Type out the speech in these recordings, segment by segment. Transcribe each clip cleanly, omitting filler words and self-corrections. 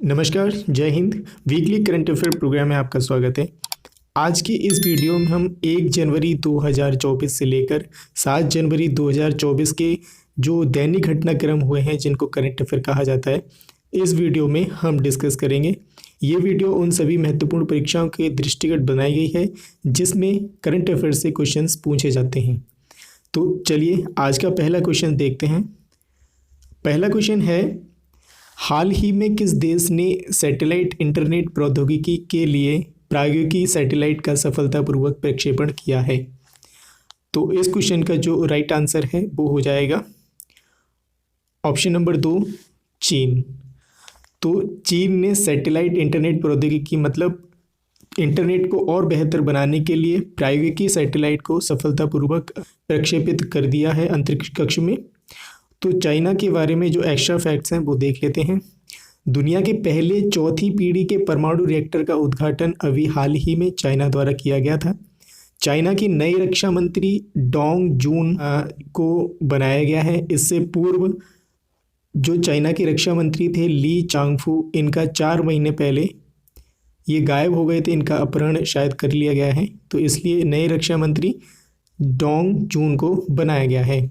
नमस्कार, जय हिंद। वीकली करंट अफेयर प्रोग्राम में आपका स्वागत है। आज की इस वीडियो में हम 1 जनवरी 2024 से लेकर 7 जनवरी 2024 के जो दैनिक घटनाक्रम हुए हैं जिनको करंट अफेयर कहा जाता है, इस वीडियो में हम डिस्कस करेंगे। ये वीडियो उन सभी महत्वपूर्ण परीक्षाओं के दृष्टिगत बनाई गई है जिसमें करंट अफेयर से क्वेश्चंस पूछे जाते हैं। तो चलिए आज का पहला क्वेश्चन देखते हैं। पहला क्वेश्चन है, हाल ही में किस देश ने सैटेलाइट इंटरनेट प्रौद्योगिकी के लिए प्रायोगिकी सैटेलाइट का सफलतापूर्वक प्रक्षेपण किया है? तो इस क्वेश्चन का जो राइट आंसर है वो हो जाएगा ऑप्शन नंबर 2, चीन। तो चीन ने सैटेलाइट इंटरनेट प्रौद्योगिकी मतलब इंटरनेट को और बेहतर बनाने के लिए प्रायोगिकी सैटेलाइट को सफलतापूर्वक प्रक्षेपित कर दिया है अंतरिक्ष कक्ष में। तो चाइना के बारे में जो एक्स्ट्रा फैक्ट्स हैं वो देख लेते हैं। दुनिया के पहले चौथी पीढ़ी के परमाणु रिएक्टर का उद्घाटन अभी हाल ही में चाइना द्वारा किया गया था। चाइना की नई रक्षा मंत्री डोंग जून को बनाया गया है। इससे पूर्व जो चाइना के रक्षा मंत्री थे ली चांगफू, इनका 4 महीने पहले ये गायब हो गए थे। इनका अपहरण शायद कर लिया गया है, तो इसलिए नए रक्षा मंत्री डोंग जून को बनाया गया है।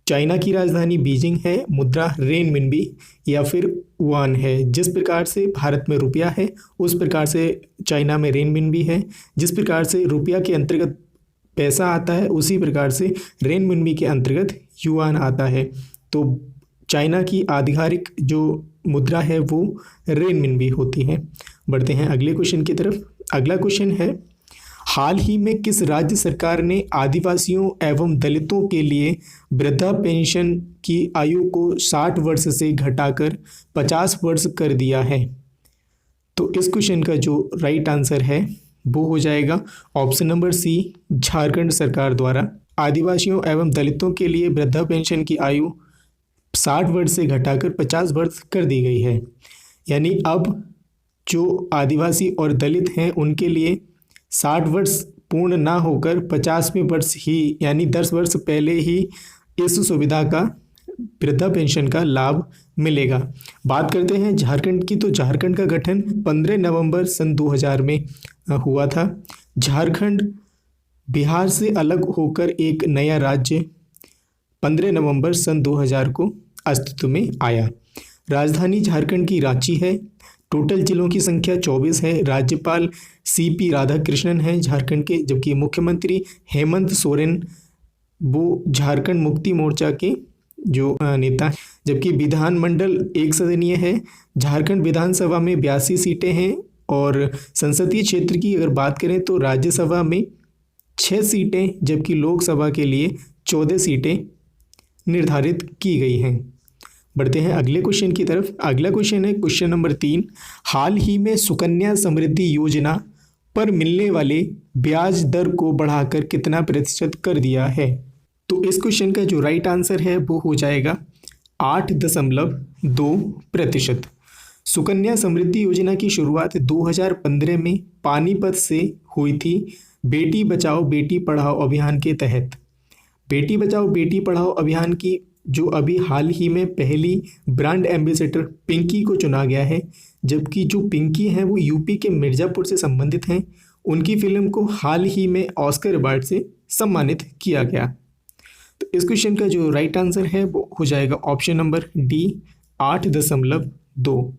चाइना की राजधानी बीजिंग है। मुद्रा रेनमिनबी या फिर युआन है। जिस प्रकार से भारत में रुपया है उस प्रकार से चाइना में रेनमिनबी है। जिस प्रकार से रुपया के अंतर्गत पैसा आता है उसी प्रकार से रेनमिनबी के अंतर्गत युआन आता है। तो चाइना की आधिकारिक जो मुद्रा है वो रेनमिनबी होती है। बढ़ते हैं अगले क्वेश्चन की तरफ। अगला क्वेश्चन है, हाल ही में किस राज्य सरकार ने आदिवासियों एवं दलितों के लिए वृद्धा पेंशन की आयु को 60 वर्ष से घटाकर 50 वर्ष कर दिया है? तो इस क्वेश्चन का जो राइट आंसर है वो हो जाएगा ऑप्शन नंबर सी, झारखंड सरकार द्वारा आदिवासियों एवं दलितों के लिए वृद्धा पेंशन की आयु 60 वर्ष से घटाकर 50 वर्ष कर दी गई है। यानी अब जो आदिवासी और दलित हैं उनके लिए 60 वर्ष पूर्ण ना होकर 50वें वर्ष ही यानी 10 वर्ष पहले ही इस सुविधा का वृद्धा पेंशन का लाभ मिलेगा। बात करते हैं झारखंड की। तो झारखंड का गठन 15 नवंबर सन 2000 में हुआ था। झारखंड बिहार से अलग होकर एक नया राज्य 15 नवंबर सन 2000 को अस्तित्व में आया। राजधानी झारखंड की रांची है। टोटल जिलों की संख्या 24 है। राज्यपाल CP राधाकृष्णन हैं झारखंड के, जबकि मुख्यमंत्री हेमंत सोरेन वो झारखंड मुक्ति मोर्चा के जो नेता हैं। जबकि विधानमंडल एक सदनीय है। झारखंड विधानसभा में 82 सीटें हैं और संसदीय क्षेत्र की अगर बात करें तो राज्यसभा में 6 सीटें जबकि लोकसभा के लिए 14 सीटें निर्धारित की गई हैं। बढ़ते हैं अगले क्वेश्चन की तरफ। अगला क्वेश्चन है क्वेश्चन नंबर 3, हाल ही में सुकन्या समृद्धि योजना पर मिलने वाले ब्याज दर को बढ़ाकर कितना प्रतिशत कर दिया है? तो इस क्वेश्चन का जो राइट आंसर है वो हो जाएगा 8.2%। सुकन्या समृद्धि योजना की शुरुआत 2015 में पानीपत से हुई थी बेटी बचाओ बेटी पढ़ाओ अभियान के तहत। बेटी बचाओ बेटी पढ़ाओ अभियान की जो अभी हाल ही में पहली ब्रांड एम्बेसडर पिंकी को चुना गया है, जबकि जो पिंकी हैं वो यूपी के मिर्ज़ापुर से संबंधित हैं। उनकी फिल्म को हाल ही में ऑस्कर अवार्ड से सम्मानित किया गया। तो इस क्वेश्चन का जो राइट आंसर है वो हो जाएगा ऑप्शन नंबर डी, 8.2।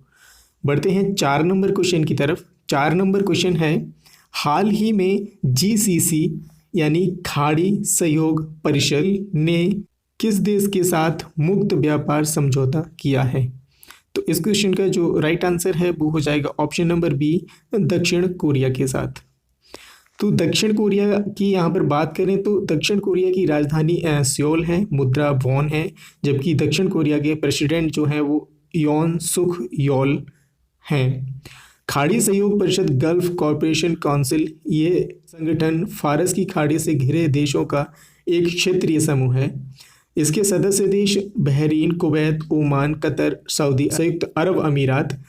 बढ़ते हैं 4 नंबर क्वेश्चन की तरफ। 4 नंबर क्वेश्चन है, हाल ही में GCC यानी खाड़ी सहयोग परिषद ने किस देश के साथ मुक्त व्यापार समझौता किया है? तो इस क्वेश्चन का जो राइट आंसर है वो हो जाएगा ऑप्शन नंबर बी, दक्षिण कोरिया के साथ। तो दक्षिण कोरिया की यहाँ पर बात करें तो दक्षिण कोरिया की राजधानी सियोल है। मुद्रा वॉन है। जबकि दक्षिण कोरिया के प्रेसिडेंट जो हैं वो योन सुख योल हैं। खाड़ी सहयोग परिषद गल्फ कॉरपोरेशन काउंसिल ये संगठन फारस की खाड़ी से घिरे देशों का एक क्षेत्रीय समूह है। इसके सदस्य देश Bahrain, Kuwait, Oman, Qatar, Saudi, संयुक्त अरब अमीरात।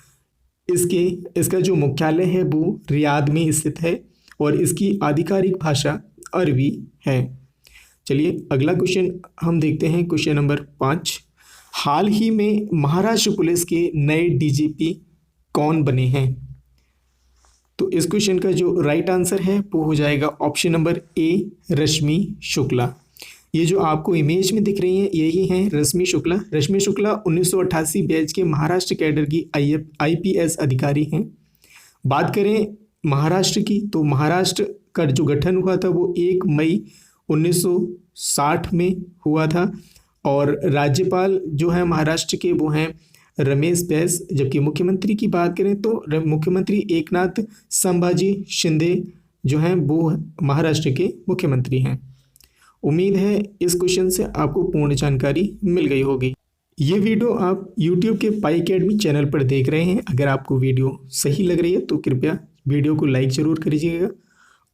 इसका जो मुख्यालय है वो रियाद में स्थित है और इसकी आधिकारिक भाषा अरबी है। चलिए अगला क्वेश्चन हम देखते हैं, क्वेश्चन नंबर 5। हाल ही में महाराष्ट्र पुलिस के नए DGP कौन बने हैं? तो इस क्वेश्चन का जो राइट आंसर है वो हो जाएगा ऑप्शन नंबर ए, रश्मि शुक्ला। ये जो आपको इमेज में दिख रही हैं यही हैं रश्मि शुक्ला। रश्मि शुक्ला 1988 बैच के महाराष्ट्र कैडर की IPS अधिकारी हैं। बात करें महाराष्ट्र की, तो महाराष्ट्र का जो गठन हुआ था वो 1 मई 1960 में हुआ था और राज्यपाल जो है महाराष्ट्र के वो हैं रमेश बैस। जबकि मुख्यमंत्री की बात करें तो मुख्यमंत्री एकनाथ संभाजी शिंदे जो हैं वो महाराष्ट्र के मुख्यमंत्री हैं। उम्मीद है इस क्वेश्चन से आपको पूर्ण जानकारी मिल गई होगी। ये वीडियो आप YouTube के पाई अकेडमी चैनल पर देख रहे हैं। अगर आपको वीडियो सही लग रही है तो कृपया वीडियो को लाइक ज़रूर करिएगा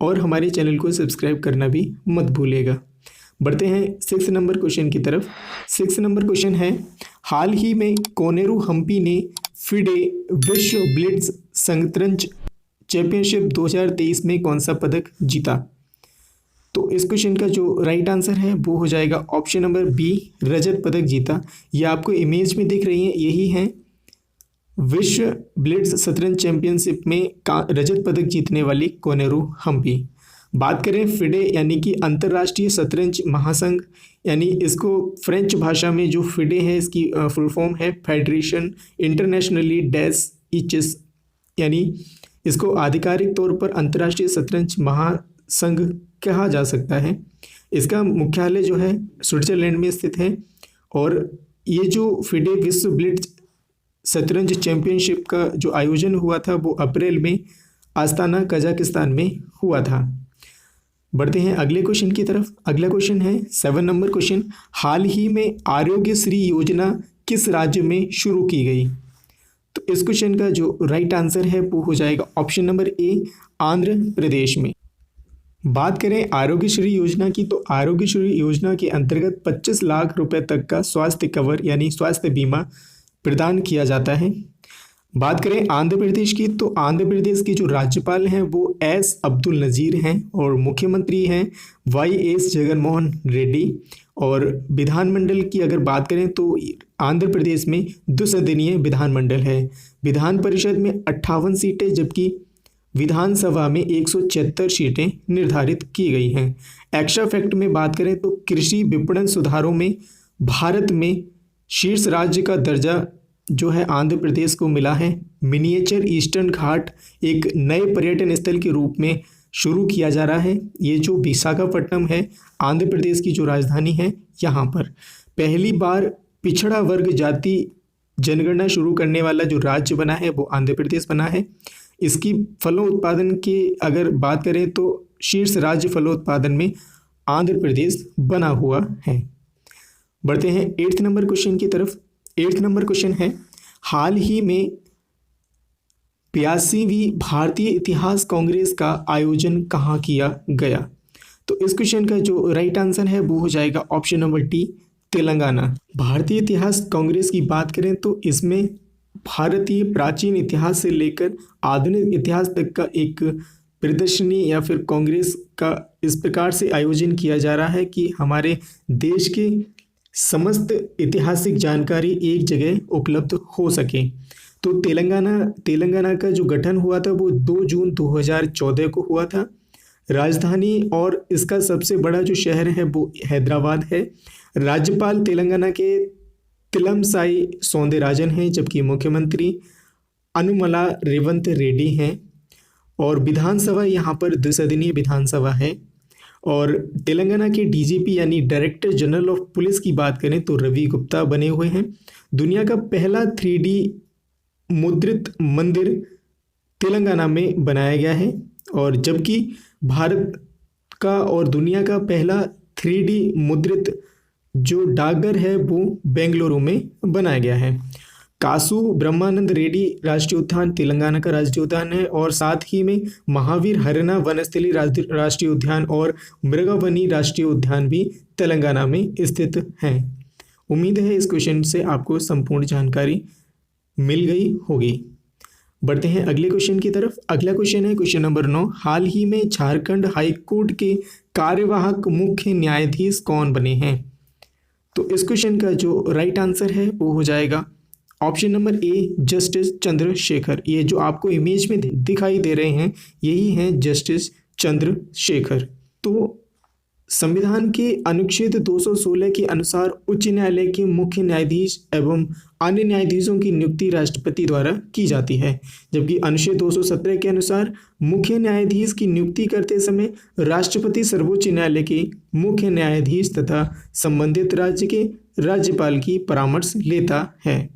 और हमारे चैनल को सब्सक्राइब करना भी मत भूलिएगा। बढ़ते हैं 6 नंबर क्वेश्चन की तरफ। 6 नंबर क्वेश्चन है, हाल ही में कोनेरू हम्पी ने फिडे विश्व ब्लिट्ज शतरंज चैंपियनशिप 2023 में कौन सा पदक जीता? तो इस क्वेश्चन का जो राइट आंसर है वो हो जाएगा ऑप्शन नंबर बी, रजत पदक जीता। ये आपको इमेज में दिख रही हैं यही हैं विश्व ब्लिट्ज शतरंज चैंपियनशिप में रजत पदक जीतने वाली कोनेरू हम्पी। बात करें फिडे यानी कि अंतर्राष्ट्रीय शतरंज महासंघ, यानी इसको फ्रेंच भाषा में जो फिडे है इसकी फुल फॉर्म है फेडरेशन इंटरनेशनली डैश चेस, यानी इसको आधिकारिक तौर पर अंतर्राष्ट्रीय शतरंज महासंघ कहा जा सकता है। इसका मुख्यालय जो है स्विट्जरलैंड में स्थित है और ये जो फिडे विश्व ब्लिट्ज शतरंज चैंपियनशिप का जो आयोजन हुआ था वो अप्रैल में आस्ताना कजाकिस्तान में हुआ था। बढ़ते हैं अगले क्वेश्चन की तरफ। अगला क्वेश्चन है 7 नंबर क्वेश्चन, हाल ही में आरोग्यश्री योजना किस राज्य में शुरू की गई? तो इस क्वेश्चन का जो राइट आंसर है वो हो जाएगा option number A, Andhra Pradesh में। बात करें आरोग्यश्री योजना की, तो आरोग्यश्री योजना के अंतर्गत 25 लाख रुपए तक का स्वास्थ्य कवर यानी स्वास्थ्य बीमा प्रदान किया जाता है। बात करें आंध्र प्रदेश की, तो आंध्र प्रदेश के जो राज्यपाल हैं वो एस अब्दुल नज़ीर हैं और मुख्यमंत्री हैं YS जगनमोहन रेड्डी। और विधानमंडल की अगर बात करें तो आंध्र प्रदेश में 2 सदनीय विधानमंडल है। विधान परिषद में 58 सीटें जबकि विधानसभा में 176 सीटें निर्धारित की गई हैं। एक्स्ट्रा फैक्ट में बात करें तो कृषि विपणन सुधारों में भारत में शीर्ष राज्य का दर्जा जो है आंध्र प्रदेश को मिला है। मिनिएचर ईस्टर्न घाट एक नए पर्यटन स्थल के रूप में शुरू किया जा रहा है। ये जो विशाखापट्टनम है आंध्र प्रदेश की जो राजधानी है, यहाँ पर पहली बार पिछड़ा वर्ग जाति जनगणना शुरू करने वाला जो राज्य बना है वो आंध्र प्रदेश बना है। इसकी फलों उत्पादन की अगर बात करें तो शीर्ष राज्य फलों उत्पादन में आंध्र प्रदेश बना हुआ है। बढ़ते हैं 8 नंबर क्वेश्चन की तरफ। 8 नंबर क्वेश्चन है, हाल ही में 82वीं भारतीय इतिहास कांग्रेस का आयोजन कहाँ किया गया? तो इस क्वेश्चन का जो राइट आंसर है वो हो जाएगा ऑप्शन नंबर डी, तेलंगाना। भारतीय इतिहास कांग्रेस की बात करें तो इसमें भारतीय प्राचीन इतिहास से लेकर आधुनिक इतिहास तक का एक प्रदर्शनी या फिर कांग्रेस का इस प्रकार से आयोजन किया जा रहा है कि हमारे देश के समस्त ऐतिहासिक जानकारी एक जगह उपलब्ध हो सके। तो तेलंगाना का जो गठन हुआ था वो 2 जून 2014 को हुआ था। राजधानी और इसका सबसे बड़ा जो शहर है वो हैदराबाद है। राज्यपाल तेलंगाना के तिलमसाई सौंदरराजन हैं जबकि मुख्यमंत्री अनुमला रेवंत रेड्डी हैं और विधानसभा यहाँ पर 2 सदनीय विधानसभा है। और तेलंगाना के DGP यानी डायरेक्टर जनरल ऑफ पुलिस की बात करें तो रवि गुप्ता बने हुए हैं। दुनिया का पहला 3D मुद्रित मंदिर तेलंगाना में बनाया गया है और जबकि भारत का और दुनिया का पहला 3D मुद्रित जो डाकघर है वो बेंगलुरु में बनाया गया है। कासु ब्रह्मानंद रेड्डी राष्ट्रीय उद्यान तेलंगाना का राष्ट्रीय उद्यान है और साथ ही में महावीर हरिना वनस्थली राष्ट्रीय उद्यान और मृगवनी राष्ट्रीय उद्यान भी तेलंगाना में स्थित हैं। उम्मीद है इस क्वेश्चन से आपको संपूर्ण जानकारी मिल गई होगी। बढ़ते हैं अगले क्वेश्चन की तरफ। अगला क्वेश्चन है क्वेश्चन नंबर 9, हाल ही में झारखंड हाईकोर्ट के कार्यवाहक मुख्य न्यायाधीश कौन बने हैं? तो इस क्वेश्चन का जो राइट आंसर है वो हो जाएगा option number A justice Chandrashekhar. ये जो आपको इमेज में दिखाई दे रहे हैं यही हैं जस्टिस चंद्रशेखर। तो संविधान के अनुच्छेद 216 के अनुसार उच्च न्यायालय के मुख्य न्यायाधीश एवं अन्य न्यायाधीशों की नियुक्ति राष्ट्रपति द्वारा की जाती है, जबकि अनुच्छेद 217 के अनुसार मुख्य न्यायाधीश की नियुक्ति करते समय राष्ट्रपति सर्वोच्च न्यायालय के मुख्य न्यायाधीश तथा संबंधित राज्य के राज्यपाल की परामर्श लेता है।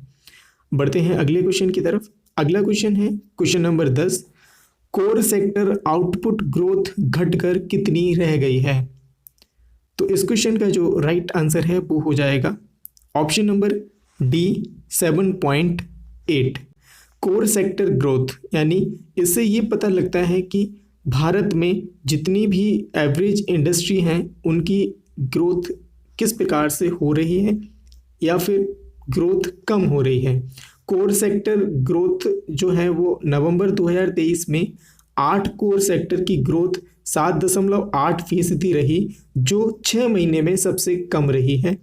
बढ़ते हैं अगले क्वेश्चन की तरफ। अगला क्वेश्चन है question number 10। Core sector output growth घटकर कितनी रह गई है? तो इस क्वेश्चन का जो राइट आंसर है वो हो जाएगा option number D 7.8। Core sector growth यानी इससे ये पता लगता है कि भारत में जितनी भी एवरेज इंडस्ट्री हैं उनकी ग्रोथ किस प्रकार से हो रही है या फिर ग्रोथ कम हो रही है। कोर सेक्टर ग्रोथ जो है वो नवंबर 2023 में 8 कोर सेक्टर की ग्रोथ 7.8% रही, जो 6 महीने में सबसे कम रही है।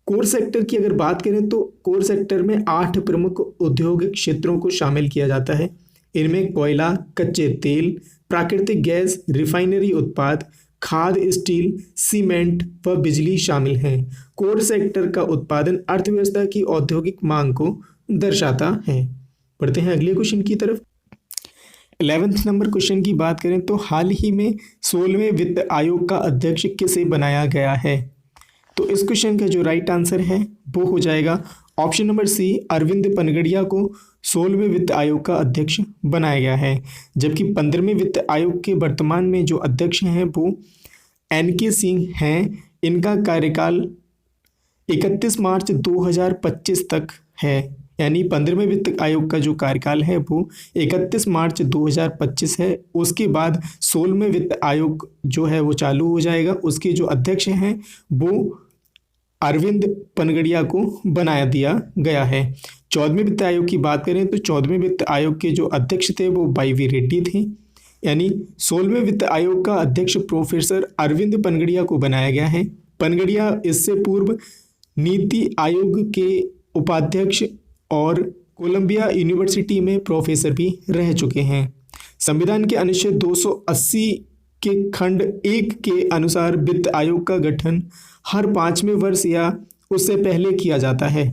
कोर सेक्टर की अगर बात करें तो कोर सेक्टर में 8 प्रमुख औद्योगिक क्षेत्रों को शामिल किया जाता है। इनमें कोयला, कच्चे तेल, प्राकृतिक गैस, रिफाइनरी उत्पाद, खाद्य, स्टील, सीमेंट व बिजली शामिल हैं। कोर सेक्टर का उत्पादन अर्थव्यवस्था की औद्योगिक मांग को दर्शाता है। बढ़ते हैं अगले क्वेश्चन की तरफ। 11th नंबर क्वेश्चन की बात करें तो हाल ही में 16वें वित्त आयोग का अध्यक्ष किसे बनाया गया है? तो इस क्वेश्चन का जो राइट आंसर है वो हो जाएगा option number C, Arvind Panagariya को 16वें वित्त आयोग का अध्यक्ष बनाया गया है, जबकि 15वें वित्त आयोग के वर्तमान में जो अध्यक्ष हैं वो NK सिंह हैं। इनका कार्यकाल 31 मार्च 2025 तक है, यानी 15वें वित्त आयोग का जो कार्यकाल है वो 31 मार्च 2025 है। उसके बाद 16वें वित्त आयोग जो है वो चालू हो जाएगा। उसके जो अध्यक्ष हैं वो अरविंद पनगड़िया को बना दिया गया है। 14वें वित्त आयोग की बात करें तो 14वें वित्त आयोग के जो अध्यक्ष थे वो YV रेड्डी थे, यानी 16वें वित्त आयोग का अध्यक्ष प्रोफेसर अरविंद पनगड़िया को बनाया गया है। पनगड़िया इससे पूर्व नीति आयोग के उपाध्यक्ष और कोलंबिया यूनिवर्सिटी में प्रोफेसर भी रह चुके हैं। संविधान के अनुच्छेद 280 के खंड 1 के अनुसार वित्त आयोग का गठन हर 5वें वर्ष या उससे पहले किया जाता है।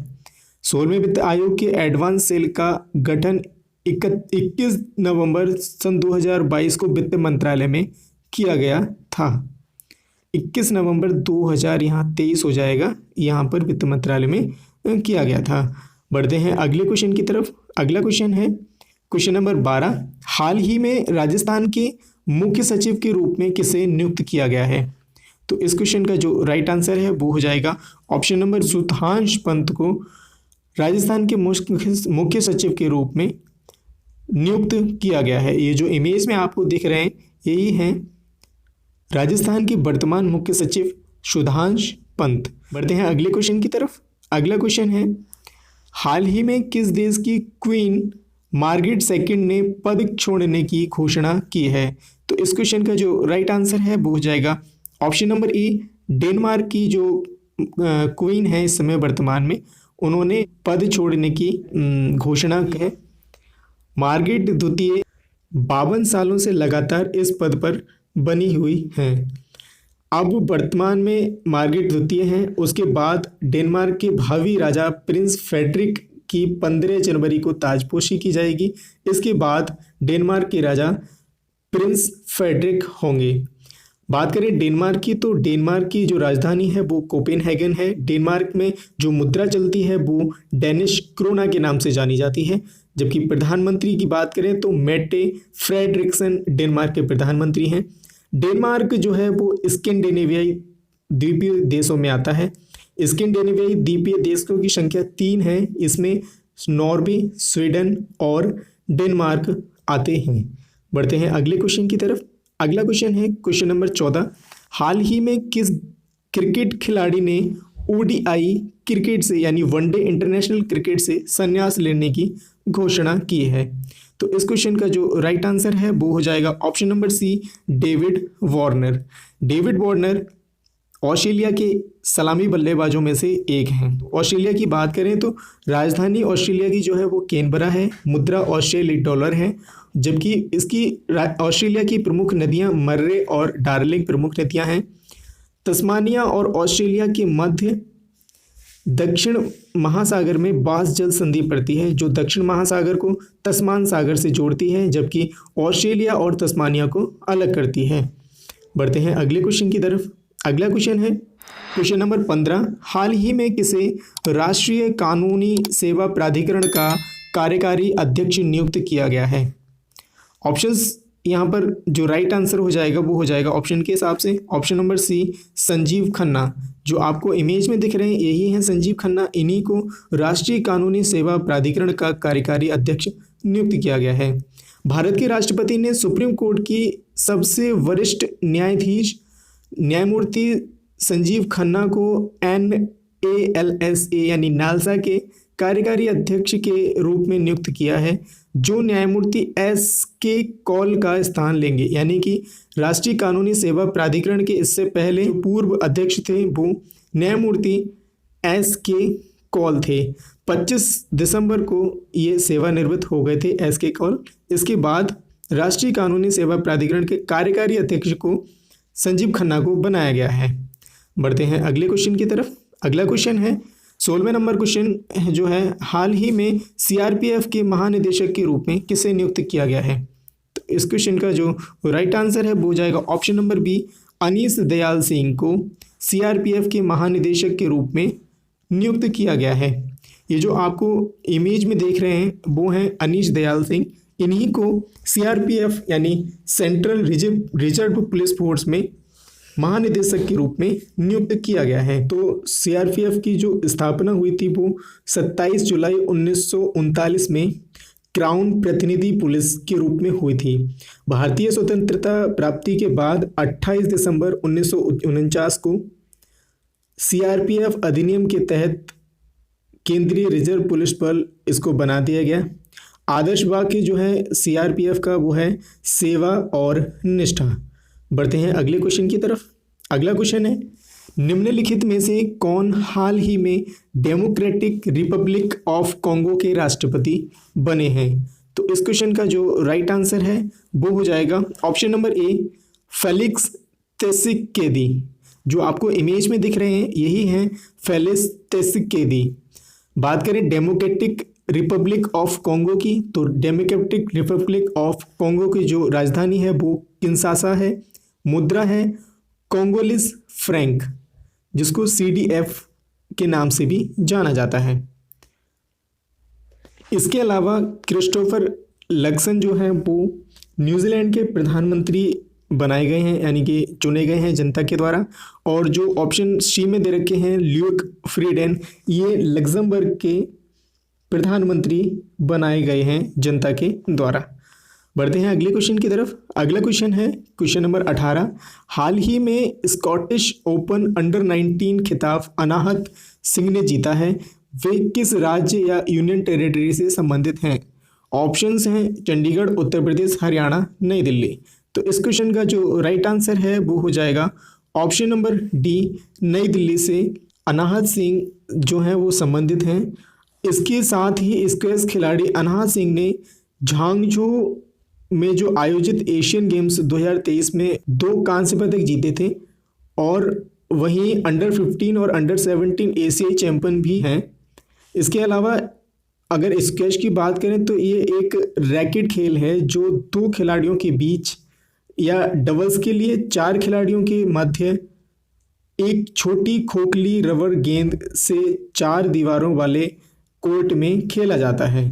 16वें वित्त आयोग के एडवांस सेल का गठन 21 नवंबर सन 2022 को वित्त मंत्रालय में किया गया था। 21 नवंबर 2023 हो जाएगा, यहाँ पर वित्त मंत्रालय में किया गया था। बढ़ते हैं अगले क्वेश्चन की तरफ। अगला क्वेश्चन है क्वेश्चन नंबर 12। हाल ही में राजस्थान के मुख्य सचिव के रूप में किसे नियुक्त किया गया है? तो इस क्वेश्चन का जो राइट आंसर है वो हो जाएगा ऑप्शन नंबर सुधांश पंत को राजस्थान के मुख्य सचिव के रूप में नियुक्त किया गया है। ये जो इमेज में आपको दिख रहे हैं यही हैं राजस्थान के वर्तमान मुख्य सचिव सुधांश पंत। बढ़ते हैं अगले क्वेश्चन की तरफ। अगला क्वेश्चन है हाल ही में किस देश की क्वीन मार्गरेट सेकंड ने पद छोड़ने की घोषणा की है? तो इस क्वेश्चन का जो राइट आंसर है वो हो जाएगा ऑप्शन नंबर ए, डेनमार्क की जो क्वीन है इस समय वर्तमान में, उन्होंने पद छोड़ने की घोषणा है। मार्गरेट द्वितीय 52 सालों से लगातार इस पद पर बनी हुई हैं। अब वर्तमान में मार्गरेट द्वितीय हैं। उसके बाद डेनमार्क के भावी राजा प्रिंस फ्रेडरिक की 15 जनवरी को ताजपोशी की जाएगी। इसके बाद डेनमार्क के राजा प्रिंस फ्रेडरिक होंगे। बात करें डेनमार्क की तो डेनमार्क की जो राजधानी है वो कोपेनहेगन है। डेनमार्क में जो मुद्रा चलती है वो डेनिश क्रोना के नाम से जानी जाती है। जबकि प्रधानमंत्री की बात करें तो मेटे फ्रेडरिक्सन डेनमार्क के प्रधानमंत्री हैं। डेनमार्क जो है वो स्कैंडिनेवियाई द्वीपीय देशों में आता है। स्कैंडिनेवियाई द्वीपीय देशों की संख्या 3 है। इसमें नॉर्वे, स्वीडन और डेनमार्क आते हैं। बढ़ते हैं अगले क्वेश्चन की तरफ। अगला क्वेश्चन है क्वेश्चन नंबर 14। हाल ही में किस क्रिकेट खिलाड़ी ने ODI क्रिकेट से यानी वनडे इंटरनेशनल क्रिकेट से संन्यास लेने की घोषणा की है? तो इस क्वेश्चन का जो राइट आंसर है वो हो जाएगा option number C, David Warner. David Warner Australia के सलामी बल्लेबाजों में से एक हैं। ऑस्ट्रेलिया की बात करें तो राजधानी ऑस्ट्रेलिया की जो है वो कैनबरा है, मुद्रा ऑस्ट्रेलियाई डॉलर है, जबकि इसकी ऑस्ट्रेलिया की प्रमुख नदियां मर्रे और डार्लिंग प्रमुख नदियां हैं। तस्मानिया और ऑस्ट्रेलिया के मध्य दक्षिण महासागर में बास जल संधि पड़ती है, जो दक्षिण महासागर को तस्मान सागर से जोड़ती है, जबकि ऑस्ट्रेलिया और तस्मानिया को अलग करती है। बढ़ते हैं अगले क्वेश्चन की तरफ। अगला क्वेश्चन है क्वेश्चन नंबर 15। हाल ही में किसे राष्ट्रीय कानूनी सेवा प्राधिकरण का कार्यकारी अध्यक्ष नियुक्त किया गया है? ऑप्शंस यहाँ पर जो राइट आंसर हो जाएगा वो हो जाएगा ऑप्शन के हिसाब से option number C Sanjeev Khanna. जो आपको इमेज में दिख रहे हैं यही हैं संजीव खन्ना। इन्हीं को राष्ट्रीय कानूनी सेवा प्राधिकरण का कार्यकारी अध्यक्ष नियुक्त किया गया है। भारत के राष्ट्रपति ने सुप्रीम कोर्ट की सबसे वरिष्ठ न्यायाधीश न्यायमूर्ति संजीव खन्ना को NALSA यानी नालसा के कार्यकारी अध्यक्ष के रूप में नियुक्त किया है, जो न्यायमूर्ति SK कौल का स्थान लेंगे। यानी कि राष्ट्रीय कानूनी सेवा प्राधिकरण के इससे पहले पूर्व अध्यक्ष थे वो न्यायमूर्ति SK कौल थे। 25 दिसंबर को ये सेवानिवृत्त हो गए थे SK कौल। इसके बाद राष्ट्रीय कानूनी सेवा प्राधिकरण के कार्यकारी अध्यक्ष को संजीव खन्ना को बनाया गया है। बढ़ते हैं अगले क्वेश्चन की तरफ। अगला क्वेश्चन है 16वें नंबर क्वेश्चन जो है, हाल ही में CRPF के महानिदेशक के रूप में किसे नियुक्त किया गया है? तो इस क्वेश्चन का जो राइट आंसर है वो हो जाएगा option number B Anish Dayal Singh को CRPF के महानिदेशक के रूप में नियुक्त किया गया है। ये जो आपको इमेज में देख रहे हैं वो हैं अनीश दयाल सिंह। इन्हीं को CRPF यानी सेंट्रल रिजर्व पुलिस फोर्स में महानिदेशक के रूप में नियुक्त किया गया है। तो CRPF की जो स्थापना हुई थी वो 27 जुलाई 1939 में क्राउन प्रतिनिधि पुलिस के रूप में हुई थी। भारतीय स्वतंत्रता प्राप्ति के बाद 28 दिसंबर 1949 को CRPF अधिनियम के तहत केंद्रीय रिजर्व पुलिस बल इसको बना दिया गया। आदर्श वाक्य जो है CRPF का वो है सेवा और निष्ठा। बढ़ते हैं अगले क्वेश्चन की तरफ। अगला क्वेश्चन है निम्नलिखित में से कौन हाल ही में डेमोक्रेटिक रिपब्लिक ऑफ कॉन्गो के राष्ट्रपति बने हैं? तो इस क्वेश्चन का जो राइट आंसर है वो हो जाएगा ऑप्शन नंबर ए फेलिक्स त्सिसेकेदी। जो आपको इमेज में दिख रहे हैं यही हैं फेलिक्स त्सिसेकेदी। बात करें डेमोक्रेटिक रिपब्लिक ऑफ कॉन्गो की, तो डेमोक्रेटिक रिपब्लिक ऑफ कॉन्गो की जो राजधानी है वो किंशासा है, मुद्रा है कॉन्गोलिस फ्रैंक, जिसको CDF के नाम से भी जाना जाता है। इसके अलावा क्रिस्टोफर लक्सन जो है वो न्यूजीलैंड के प्रधानमंत्री बनाए गए हैं, यानी कि चुने गए हैं जनता के द्वारा। और जो ऑप्शन सी में दे रखे हैं ल्यूक फ्रीडेन, ये लग्जमबर्ग के प्रधानमंत्री बनाए गए हैं जनता के द्वारा। बढ़ते हैं अगले क्वेश्चन की तरफ। अगला क्वेश्चन है क्वेश्चन नंबर 18। हाल ही में स्कॉटिश ओपन अंडर 19 खिताब अनाहत सिंह ने जीता है, वे किस राज्य या यूनियन टेरिटरी से संबंधित हैं? ऑप्शंस हैं चंडीगढ़, उत्तर प्रदेश, हरियाणा, नई दिल्ली। तो इस क्वेश्चन का जो राइट आंसर है वो हो जाएगा ऑप्शन नंबर डी नई दिल्ली से अनाहत सिंह जो हैं वो संबंधित हैं। इसके साथ ही स्क्वैश खिलाड़ी अनाहत सिंह ने झांगझू में जो आयोजित एशियन गेम्स 2023 में 2 कांस्य पदक जीते थे, और वहीं अंडर 15 और अंडर 17 एशियाई चैंपियन भी हैं। इसके अलावा अगर स्क्वैश की बात करें तो ये एक रैकेट खेल है जो 2 खिलाड़ियों के बीच या डबल्स के लिए 4 खिलाड़ियों के मध्य एक छोटी खोखली रबर गेंद से 4 दीवारों वाले कोर्ट में खेला जाता है।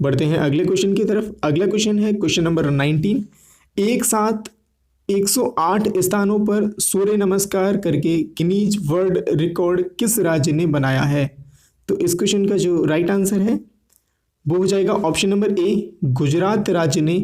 बढ़ते हैं अगले क्वेश्चन की तरफ। अगला क्वेश्चन है क्वेश्चन नंबर 19। एक साथ 108 स्थानों पर सूर्य नमस्कार करके गिनीज वर्ल्ड रिकॉर्ड किस राज्य ने बनाया है? तो इस क्वेश्चन का जो राइट आंसर है वो हो जाएगा ऑप्शन नंबर ए गुजरात राज्य ने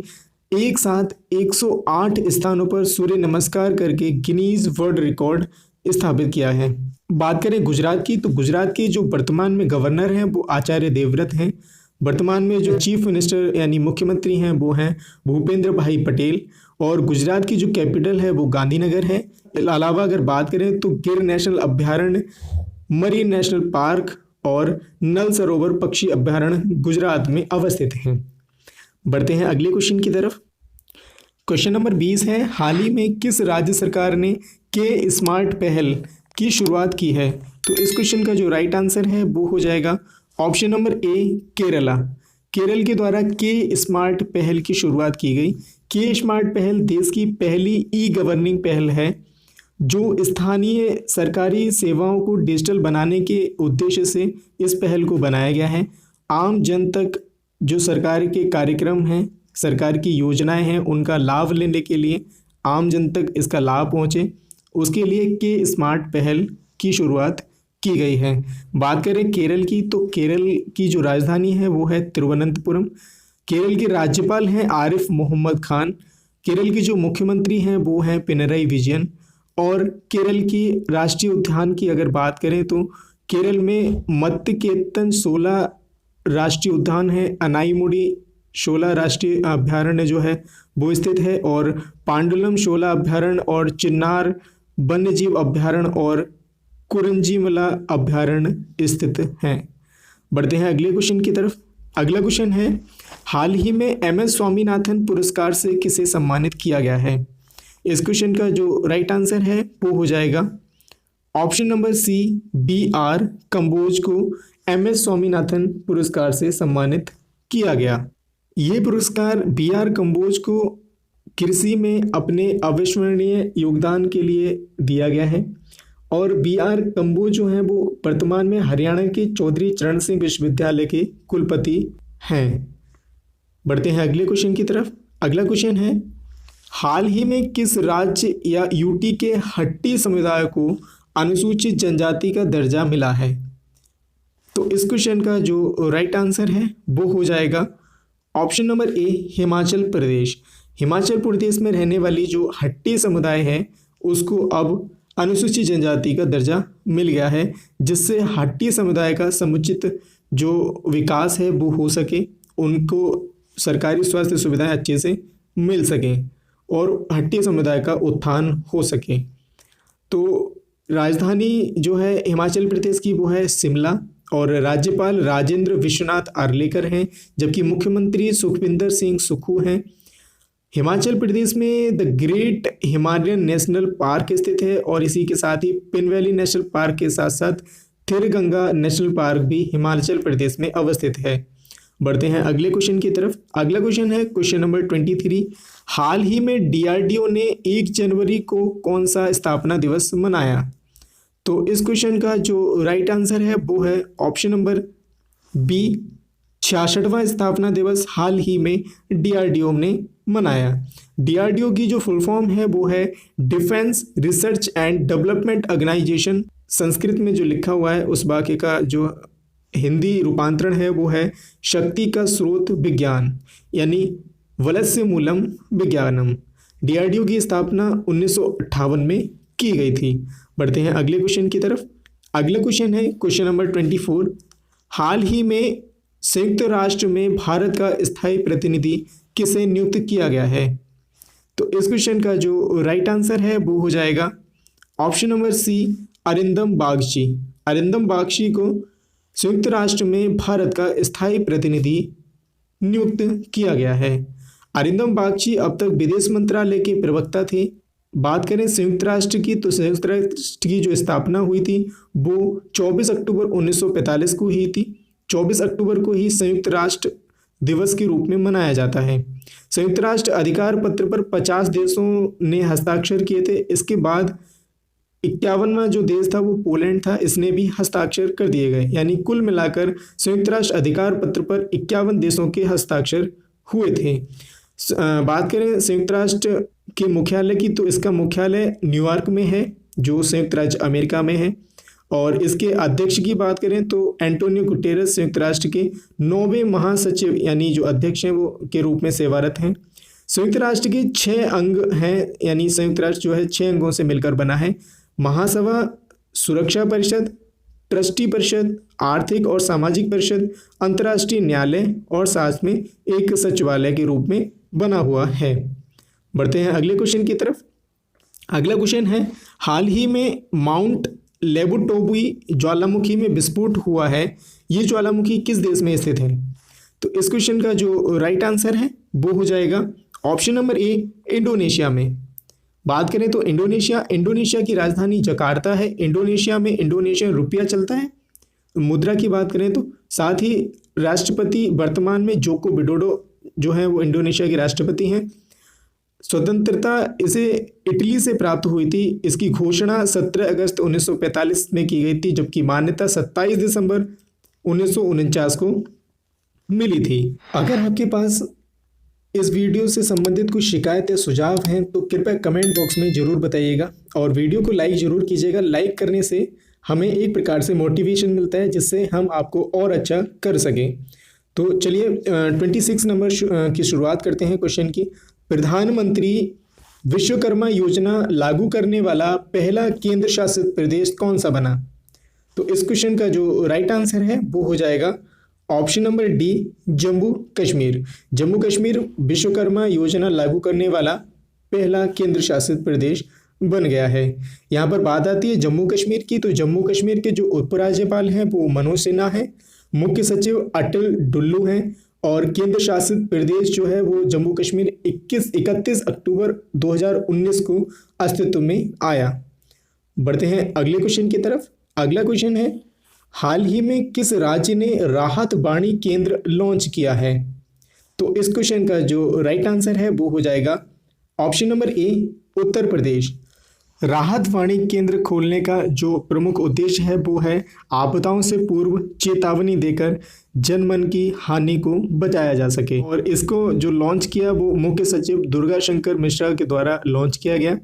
एक साथ 108 स्थानों पर सूर्य नमस्कार करके गिनीज वर्ल्ड रिकॉर्ड स्थापित किया है। बात करें गुजरात की, तो गुजरात के जो वर्तमान में गवर्नर हैं वो आचार्य देवव्रत हैं। वर्तमान में जो चीफ मिनिस्टर यानी मुख्यमंत्री हैं वो हैं भूपेंद्र भाई पटेल। और गुजरात की जो कैपिटल है वो गांधीनगर है। अलावा अगर बात करें तो गिर नेशनल अभ्यारण्य, मरीन नेशनल पार्क और नल सरोवर पक्षी अभ्यारण्य गुजरात में अवस्थित हैं। बढ़ते हैं अगले क्वेश्चन की तरफ। क्वेश्चन नंबर 20 है, हाल ही में किस राज्य सरकार ने के स्मार्ट पहल की शुरुआत की है? तो इस क्वेश्चन का जो राइट आंसर है वो हो जाएगा option number A, Kerala. Kerala के द्वारा के स्मार्ट पहल की शुरुआत की गई। के स्मार्ट पहल देश की पहली ई गवर्निंग पहल है जो स्थानीय सरकारी सेवाओं को डिजिटल बनाने के उद्देश्य से इस पहल को बनाया गया है। आम जन तक जो सरकार के कार्यक्रम हैं, सरकार की योजनाएं हैं, उनका लाभ लेने के लिए आम जन तक इसका लाभ पहुंचे, उसके लिए के स्मार्ट पहल की शुरुआत की गई है। बात करें केरल की, तो केरल की जो राजधानी है वो है तिरुवनंतपुरम। केरल के राज्यपाल हैं आरिफ मोहम्मद खान। केरल के जो मुख्यमंत्री हैं वो हैं पिनरई विजयन। और केरल की राष्ट्रीय उद्यान की अगर बात करें तो केरल में मत्स्यकेतन 16 राष्ट्रीय उद्यान है, अनाईमुडी 16 राष्ट्रीय अभ्यारण्य जो है वो स्थित है, और पांडुलम 16 अभ्यारण्य और चिन्नार वन्यजीव अभ्यारण्य और कुरंजीमला अभ्यारण्य स्थित हैं। बढ़ते हैं अगले क्वेश्चन की तरफ। अगला क्वेश्चन है, हाल ही में एमएस स्वामीनाथन पुरस्कार से किसे सम्मानित किया गया है? इस क्वेश्चन का जो राइट आंसर है वो हो जाएगा option number C, BR Kamboj को एमएस स्वामीनाथन पुरस्कार से सम्मानित किया गया। ये पुरस्कार BR कंबोज को कृषि में अपने अविस्मरणीय योगदान के लिए दिया गया है। और BR कंबोज जो हैं वो वर्तमान में हरियाणा के चौधरी चरण सिंह विश्वविद्यालय के कुलपति हैं। बढ़ते हैं अगले क्वेश्चन की तरफ। अगला क्वेश्चन है, हाल ही में किस राज्य या यूटी के हट्टी समुदाय को अनुसूचित जनजाति का दर्जा मिला है? तो इस क्वेश्चन का जो राइट आंसर है वो हो जाएगा option number A, Himachal Pradesh. Himachal Pradesh में रहने वाली जो हट्टी समुदाय है उसको अब अनुसूचित जनजाति का दर्जा मिल गया है, जिससे हट्टी समुदाय का समुचित जो विकास है वो हो सके, उनको सरकारी स्वास्थ्य सुविधाएं अच्छे से मिल सकें और हट्टी समुदाय का उत्थान हो सके। तो राजधानी जो है हिमाचल प्रदेश की वो है शिमला, और राज्यपाल राजेंद्र विश्वनाथ आर्लेकर हैं, जबकि मुख्यमंत्री सुखविंदर सिंह सुक्खू हैं। हिमाचल प्रदेश में the great Himalayan national park स्थित है, और इसी के साथ ही पिन वैली नेशनल पार्क के साथ साथ थिरगंगा नेशनल पार्क भी हिमाचल प्रदेश में अवस्थित है। बढ़ते हैं अगले क्वेश्चन की तरफ। अगला क्वेश्चन है क्वेश्चन नंबर 23, हाल ही में DRDO ने 1 जनवरी को कौन सा स्थापना दिवस मनाया? तो इस क्वेश्चन का जो राइट आंसर है वो है ऑप्शन नंबर बी, 66वां स्थापना दिवस हाल ही में DRDO ने मनाया। DRDO की जो फुल फॉर्म है वो है defence research and development organisation. Sanskrit में जो लिखा हुआ है उस वाक्य का जो हिंदी रूपांतरण है वो है शक्ति का स्रोत विज्ञान, यानी वलस्य मूलम विज्ञानम। DRDO की स्थापना 1958 में की गई थी। बढ़ते हैं अगले क्वेश्चन की तरफ। अगला क्वेश्चन है क्वेश्चन नंबर 24, हाल ही में संयुक्त राष्ट्र में भारत का स्थायी प्रतिनिधि किसे नियुक्त किया गया है? तो इस क्वेश्चन का जो राइट आंसर है वो हो जाएगा option number C, Arindam Bagchi. Arindam Bagchi को संयुक्त राष्ट्र में भारत का स्थायी प्रतिनिधि नियुक्त किया गया है। अरिंदम बागची अब तक विदेश मंत्रालय के प्रवक्ता थे। बात करें संयुक्त राष्ट्र की, तो संयुक्त राष्ट्र की जो स्थापना हुई थी वो 24 अक्टूबर 1945 को ही थी। 24 अक्टूबर को ही संयुक्त राष्ट्र दिवस के रूप में मनाया जाता है। संयुक्त राष्ट्र अधिकार पत्र पर 50 देशों ने हस्ताक्षर किए थे। इसके बाद 51वां जो देश था वो पोलैंड था, इसने भी हस्ताक्षर कर दिए गए, यानी कुल मिलाकर संयुक्त राष्ट्र अधिकार पत्र पर 51 देशों के हस्ताक्षर हुए थे। बात करें संयुक्त राष्ट्र के मुख्यालय की, तो इसका मुख्यालय न्यूयॉर्क में है जो संयुक्त राज्य अमेरिका में है। और इसके अध्यक्ष की बात करें तो एंटोनियो गुटेरेस संयुक्त राष्ट्र के 9वें महासचिव यानी जो अध्यक्ष हैं वो के रूप में सेवारत हैं। संयुक्त राष्ट्र के 6 अंग हैं, यानी संयुक्त राष्ट्र जो है 6 अंगों से मिलकर बना है। महासभा, सुरक्षा परिषद, ट्रस्टी परिषद, आर्थिक और सामाजिक परिषद, अंतर्राष्ट्रीय न्यायालय और साथ में एक सचिवालय के रूप में बना हुआ है। बढ़ते हैं अगले क्वेश्चन की तरफ। अगला क्वेश्चन है, हाल ही में माउंट लेबुटोबुई ज्वालामुखी में विस्फोट हुआ है, ये ज्वालामुखी किस देश में स्थित है? तो इस क्वेश्चन का जो राइट आंसर है वो हो जाएगा ऑप्शन नंबर ए, इंडोनेशिया में। बात करें तो इंडोनेशिया की राजधानी जकार्ता है। इंडोनेशिया में इंडोनेशियन रुपया चलता है। मुद्रा की बात करें तो साथ ही राष्ट्रपति वर्तमान में जोको विडोडो जो है वो इंडोनेशिया के राष्ट्रपति हैं। स्वतंत्रता इसे इटली से प्राप्त हुई थी। इसकी घोषणा 17 अगस्त 1945 में की गई थी, जबकि मान्यता 27 दिसंबर 1949 को मिली थी। अगर आपके पास इस वीडियो से संबंधित कुछ शिकायत या सुझाव हैं तो कृपया कमेंट बॉक्स में ज़रूर बताइएगा और वीडियो को लाइक ज़रूर कीजिएगा। लाइक करने से हमें एक प्रकार से मोटिवेशन मिलता है, जिससे हम आपको और अच्छा कर सकें। तो चलिए 26 नंबर की शुरुआत करते हैं क्वेश्चन की। प्रधानमंत्री विश्वकर्मा योजना लागू करने वाला पहला केंद्र शासित प्रदेश कौन सा बना? तो इस क्वेश्चन का जो राइट आंसर है वो हो जाएगा option number D, Jammu Kashmir. Jammu Kashmir Vishwakarma योजना लागू करने वाला पहला केंद्र शासित प्रदेश बन गया है। यहाँ पर बात आती है जम्मू कश्मीर की, तो जम्मू कश्मीर के जो उपराज्यपाल हैं वो मनोज सिन्हा हैं, मुख्य सचिव अटल डुल्लू हैं और केंद्र शासित प्रदेश जो है वो जम्मू कश्मीर 31 अक्टूबर 2019 को अस्तित्व में आया। बढ़ते हैं अगले क्वेश्चन की तरफ। अगला क्वेश्चन है, हाल ही में किस राज्य ने राहत वाणी केंद्र लॉन्च किया है? तो इस क्वेश्चन का जो राइट आंसर है वो हो जाएगा option number A, Uttar Pradesh. राहत वाणी केंद्र खोलने का जो प्रमुख उद्देश्य है वो है आपदाओं से पूर्व चेतावनी देकर जनमन की हानि को बचाया जा सके, और इसको जो लॉन्च किया वो मुख्य सचिव दुर्गा शंकर मिश्रा के द्वारा लॉन्च किया गया।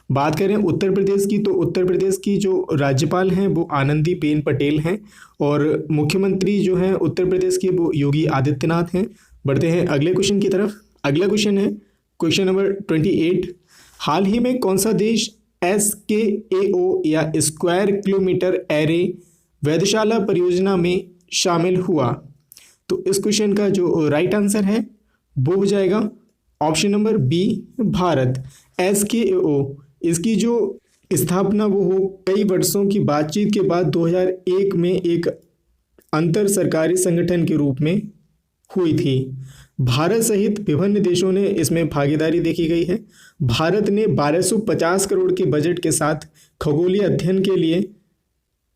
बात करें उत्तर प्रदेश की, तो उत्तर प्रदेश की जो राज्यपाल हैं वो आनंदीबेन पटेल हैं और मुख्यमंत्री जो हैं उत्तर प्रदेश के वो योगी आदित्यनाथ हैं। बढ़ते हैं अगले क्वेश्चन की तरफ। अगला क्वेश्चन है क्वेश्चन नंबर 28। हाल ही में कौन सा देश SKAO या स्क्वायर किलोमीटर एरे वेधशाला परियोजना में शामिल हुआ? तो इस क्वेश्चन का जो राइट आंसर है वो हो जाएगा option number B, Bharat. SKAO इसकी जो स्थापना वो हो कई वर्षों की बातचीत के बाद 2001 में एक अंतर सरकारी संगठन के रूप में हुई थी। भारत सहित विभिन्न देशों ने इसमें भागीदारी देखी गई है। भारत ने 1250 करोड़ के बजट के साथ खगोलीय अध्ययन के लिए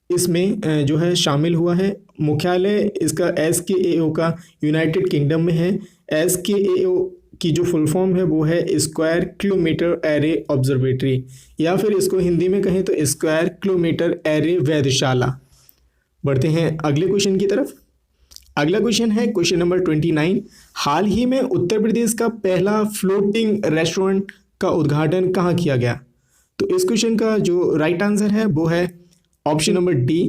इसमें जो है शामिल हुआ है। मुख्यालय इसका SKAO का यूनाइटेड किंगडम में है। SKAO की जो फुल फॉर्म है वो है स्क्वायर किलोमीटर एरे ऑब्जर्वेटरी, या फिर इसको हिंदी में कहें तो स्क्वायर किलोमीटर एरे वेधशाला। बढ़ते हैं अगले क्वेश्चन की तरफ। अगला क्वेश्चन है क्वेश्चन नंबर 29। हाल ही में उत्तर प्रदेश का पहला फ्लोटिंग रेस्टोरेंट का उद्घाटन कहाँ किया गया? तो इस क्वेश्चन का जो राइट आंसर है वो है ऑप्शन नंबर डी,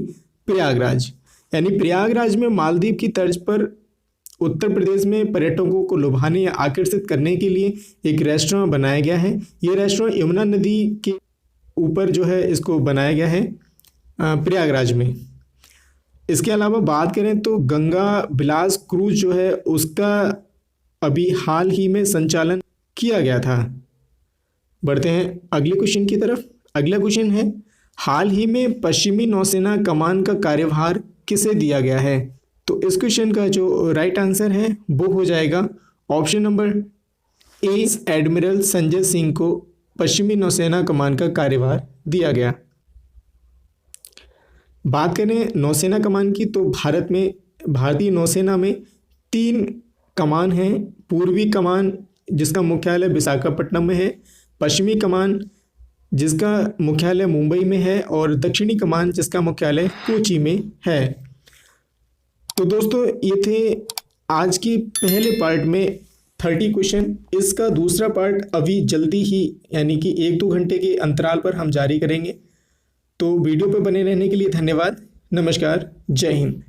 प्रयागराज। यानी प्रयागराज में मालदीव की तर्ज पर उत्तर प्रदेश में पर्यटकों को लुभाने या आकर्षित करने के लिए एक रेस्टोरेंट बनाया गया है। ये रेस्टोरेंट यमुना नदी के ऊपर जो है इसको बनाया गया है प्रयागराज में। इसके अलावा बात करें तो गंगा विलास क्रूज जो है उसका अभी हाल ही में संचालन किया गया था। बढ़ते हैं अगले क्वेश्चन की तरफ। अगला क्वेश्चन है, हाल ही में पश्चिमी नौसेना कमान का कार्यभार किसे दिया गया है? तो इस क्वेश्चन का जो राइट आंसर है वो हो जाएगा option number A, admiral Sanjay Singh को पश्चिमी नौसेना कमान का कार्यभार दिया गया। बात करें नौसेना कमान की, तो भारत में भारतीय नौसेना में 3 कमान हैं। पूर्वी कमान जिसका मुख्यालय विशाखापट्टनम में है, पश्चिमी कमान जिसका मुख्यालय मुंबई में है और दक्षिणी कमान जिसका मुख्यालय कोची में है। तो दोस्तों ये थे आज की पहले पार्ट में 30 क्वेश्चन। इसका दूसरा पार्ट अभी जल्दी ही यानी कि 1-2 घंटे के अंतराल पर हम जारी करेंगे। तो वीडियो पर बने रहने के लिए धन्यवाद। नमस्कार, जय हिंद।